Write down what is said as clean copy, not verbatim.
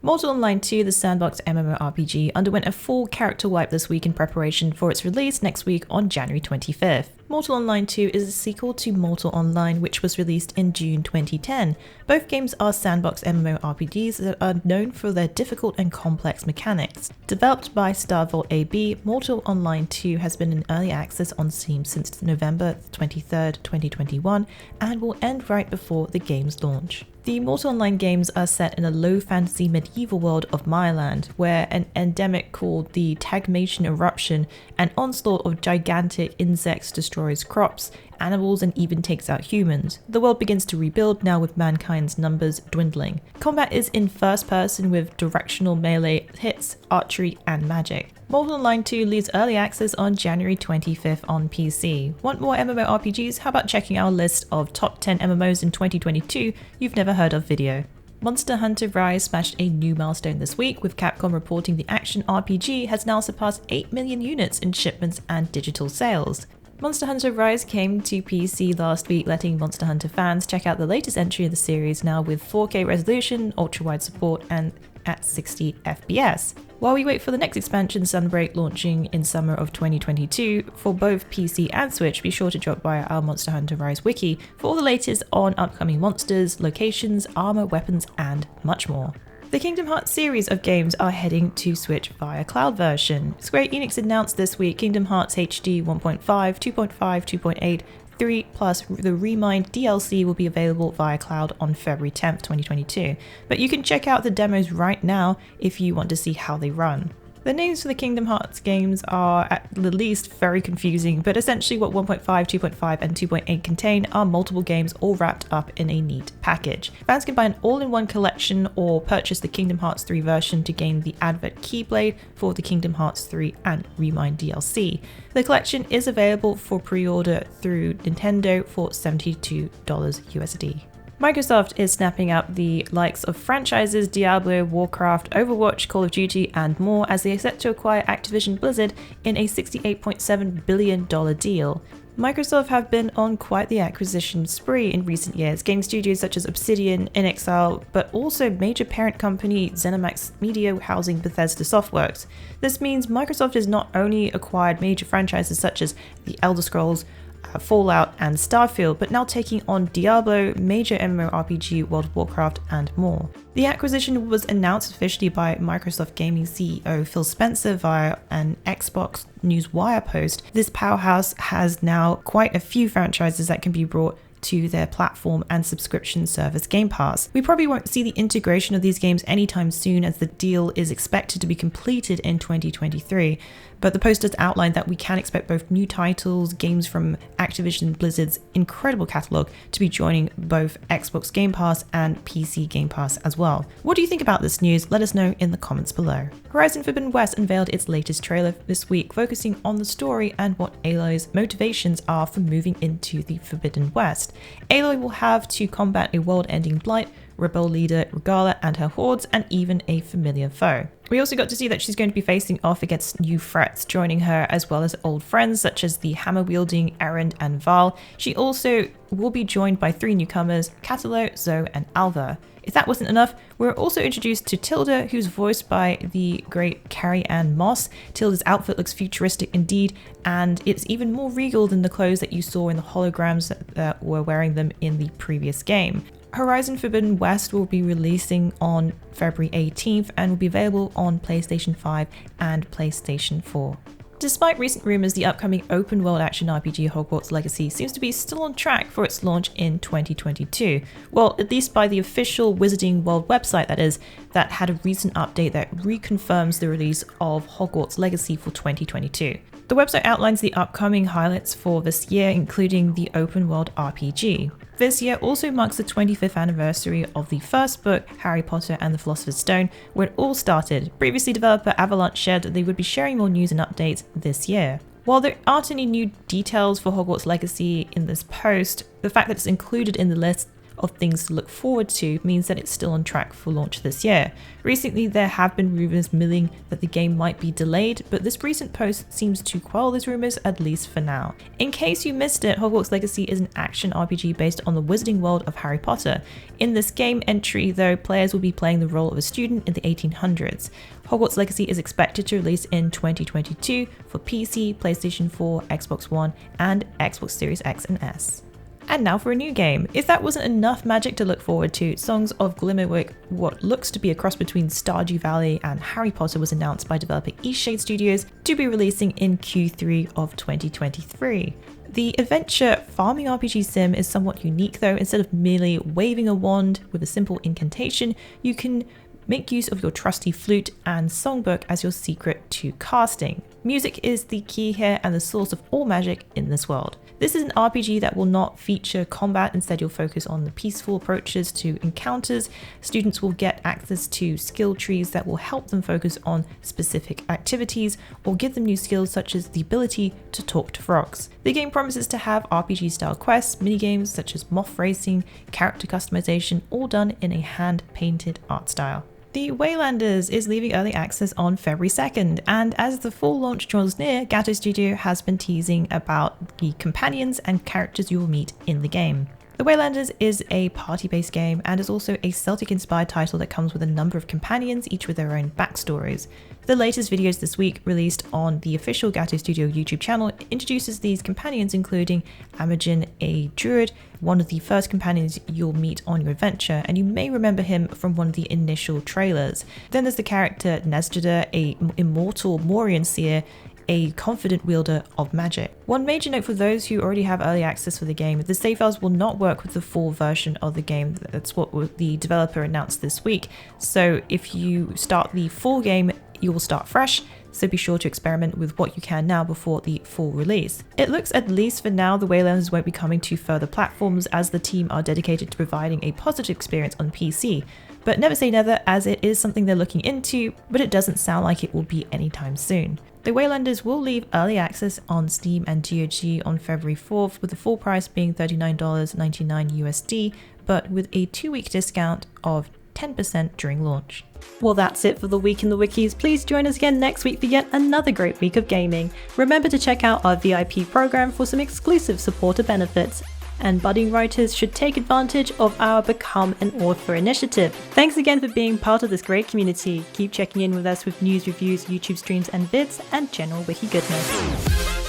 Mortal Online 2, the sandbox MMORPG, underwent a full character wipe this week in preparation for its release next week on January 25th. Mortal Online 2 is a sequel to Mortal Online, which was released in June 2010. Both games are sandbox MMORPGs that are known for their difficult and complex mechanics. Developed by Starvault AB, Mortal Online 2 has been in early access on Steam since November 23, 2021, and will end right before the game's launch. The Mortal Online games are set in a low fantasy medieval world of Mireland, where an endemic called the Tagmatian Eruption, an onslaught of gigantic insects destroys crops, animals, and even takes out humans. The world begins to rebuild now with mankind's numbers dwindling. Combat is in first person with directional melee hits, archery, and magic. Mortal Online 2 leaves early access on January 25th on PC. Want more MMORPGs? How about checking our list of top 10 MMOs in 2022 you've never heard of video? Monster Hunter Rise smashed a new milestone this week, with Capcom reporting the action RPG has now surpassed 8 million units in shipments and digital sales. Monster Hunter Rise came to PC last week, letting Monster Hunter fans check out the latest entry of the series, now with 4K resolution, ultra-wide support, and at 60 FPS. While we wait for the next expansion, Sunbreak, launching in summer of 2022 for both PC and Switch, be sure to drop by our Monster Hunter Rise wiki for all the latest on upcoming monsters, locations, armor, weapons, and much more. The Kingdom Hearts series of games are heading to Switch via cloud version. Square Enix announced this week Kingdom Hearts HD 1.5, 2.5, 2.8, 3 plus the Remind DLC will be available via cloud on February 10th, 2022. But you can check out the demos right now if you want to see how they run. The names for the Kingdom Hearts games are at the least very confusing, but essentially what 1.5, 2.5 and 2.8 contain are multiple games all wrapped up in a neat package. Fans can buy an all-in-one collection or purchase the Kingdom Hearts 3 version to gain the Advent Keyblade for the Kingdom Hearts 3 and Remind DLC. The collection is available for pre-order through Nintendo for $72 USD. Microsoft is snapping up the likes of franchises Diablo, Warcraft, Overwatch, Call of Duty, and more as they are set to acquire Activision Blizzard in a $68.7 billion deal. Microsoft have been on quite the acquisition spree in recent years, gaining studios such as Obsidian, inXile, but also major parent company ZeniMax Media housing Bethesda Softworks. This means Microsoft has not only acquired major franchises such as The Elder Scrolls, Fallout, and Starfield, but now taking on Diablo, major MMORPG, World of Warcraft, and more. The acquisition was announced officially by Microsoft Gaming CEO Phil Spencer via an Xbox Newswire post. This powerhouse has now quite a few franchises that can be brought to their platform and subscription service Game Pass. We probably won't see the integration of these games anytime soon, as the deal is expected to be completed in 2023, but the post does outline that we can expect both new titles, games from Activision Blizzard's incredible catalogue, to be joining both Xbox Game Pass and PC Game Pass as well. What do you think about this news? Let us know in the comments below. Horizon Forbidden West unveiled its latest trailer this week, focusing on the story and what Aloy's motivations are for moving into the Forbidden West. Aloy will have to combat a world-ending blight, rebel leader Regala and her hordes, and even a familiar foe. We also got to see that she's going to be facing off against new threats joining her, as well as old friends such as the hammer-wielding Erend and Val. She also will be joined by 3 newcomers, Catalo, Zoe, and Alva. If that wasn't enough, we're also introduced to Tilda, who's voiced by the great Carrie Ann Moss. Tilda's outfit looks futuristic indeed, and it's even more regal than the clothes that you saw in the holograms that were wearing them in the previous game. Horizon Forbidden West will be releasing on February 18th and will be available on PlayStation 5 and PlayStation 4. Despite recent rumors, the upcoming open world action RPG Hogwarts Legacy seems to be still on track for its launch in 2022. Well, at least by the official Wizarding World website, that had a recent update that reconfirms the release of Hogwarts Legacy for 2022. The website outlines the upcoming highlights for this year, including the open world RPG. This year also marks the 25th anniversary of the first book, Harry Potter and the Philosopher's Stone, where it all started. Previously, developer Avalanche shared that they would be sharing more news and updates this year. While there aren't any new details for Hogwarts Legacy in this post, the fact that it's included in the list of things to look forward to means that it's still on track for launch this year. Recently, there have been rumors milling that the game might be delayed, but this recent post seems to quell those rumors, at least for now. In case you missed it, Hogwarts Legacy is an action RPG based on the wizarding world of Harry Potter. In this game entry, though, players will be playing the role of a student in the 1800s. Hogwarts Legacy is expected to release in 2022 for PC, PlayStation 4, Xbox One, and Xbox Series X and S. And now for a new game. If that wasn't enough magic to look forward to, Songs of Glimmerwick, what looks to be a cross between Stardew Valley and Harry Potter, was announced by developer Eastshade Studios to be releasing in Q3 of 2023. The adventure farming RPG sim is somewhat unique though. Instead of merely waving a wand with a simple incantation, you can make use of your trusty flute and songbook as your secret to casting. Music is the key here and the source of all magic in this world. This is an RPG that will not feature combat, instead you'll focus on the peaceful approaches to encounters. Students will get access to skill trees that will help them focus on specific activities or give them new skills such as the ability to talk to frogs. The game promises to have RPG style quests, minigames such as moth racing, character customization, all done in a hand-painted art style. The Waylanders is leaving early access on February 2nd, and as the full launch draws near, Gato Studio has been teasing about the companions and characters you will meet in the game. The Waylanders is a party-based game and is also a Celtic-inspired title that comes with a number of companions, each with their own backstories. The latest videos this week, released on the official Gato Studio YouTube channel, introduces these companions, including Imogen, a druid, one of the first companions you'll meet on your adventure, and you may remember him from one of the initial trailers. Then there's the character Nesjada, a immortal Morian seer, a confident wielder of magic. One major note for those who already have early access for the game: the save files will not work with the full version of the game. That's what the developer announced this week. So if you start the full game, you will start fresh, so be sure to experiment with what you can now before the full release. It looks, at least for now, the Waylanders won't be coming to further platforms, as the team are dedicated to providing a positive experience on PC. But never say never, as it is something they're looking into, but it doesn't sound like it will be anytime soon. The Waylanders will leave early access on Steam and GOG on February 4th, with the full price being $39.99 USD, but with a 2-week discount of 10% during launch. Well, that's it for the week in the wikis. Please join us again next week for yet another great week of gaming. Remember to check out our VIP program for some exclusive supporter benefits. And budding writers should take advantage of our Become an Author initiative. Thanks again for being part of this great community. Keep checking in with us with news, reviews, YouTube streams and vids, and general wiki goodness.